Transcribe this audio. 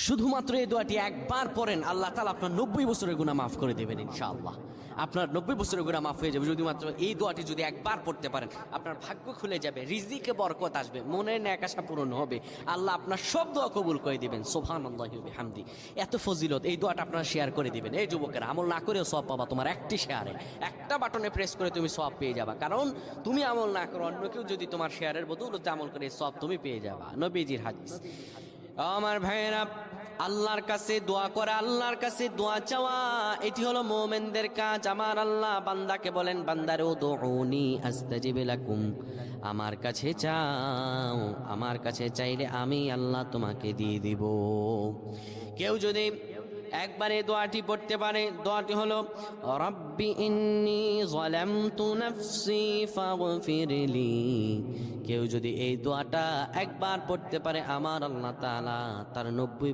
শুধুমাত্র এই দোয়াটি একবার পড়েন, আল্লাহ তাআলা আপনার 90 বছরের গুনাহ মাফ করে দেবেন ইনশাআল্লাহ। আপনার 90 বছরের গুনাহ মাফ হয়ে যাবে শুধুমাত্র এই দোয়াটি যদি একবার পড়তে পারেন। আপনার ভাগ্য খুলে যাবে, রিজিকে বরকত আসবে, মনের ন্যাক আশা পূরণ হবে, আল্লাহ আপনার সব দোয়া কবুল করে দিবেন। সুবহানাল্লাহি ওয়া বিহামদি। এত ফজিলত, এই দোয়াটা আপনারা শেয়ার করে দিবেন। এই যুবকেরা, আমল না করেও সওয়াব পাবা তোমার একটি শেয়ারে, একটা বাটনে প্রেস করে তুমি সওয়াব পেয়ে যাবা। কারণ তুমি আমল না করো, অন্য কেউ যদি তোমার শেয়ারের বদৌলতে আমল করে সওয়াব তুমি পেয়ে যাবা। নবীজির হাদিস। আমার ভাইয়েরা, আল্লাহর কাছে দোয়া করা, আল্লাহর কাছে দোয়া চাওয়া, এটি হলো মুমিনদের কাজ। আমার আল্লাহ বান্দাকে বলেন, বান্দারে উদউনি আস্তাজিব লাকুম, আমার কাছে চাও, আমার কাছে চাইলে আমি আল্লাহ তোমাকে দিয়ে দিব। কেউ যদি একবারে দোয়াটি পড়তে পারে, দোয়াটি হলো রব্বি ইন্নী যালামতু নাফসি ফাগফিরলি। কেউ যদি এই দোয়াটা একবার পড়তে পারে, আমার আল্লাহ তাআলা তার 90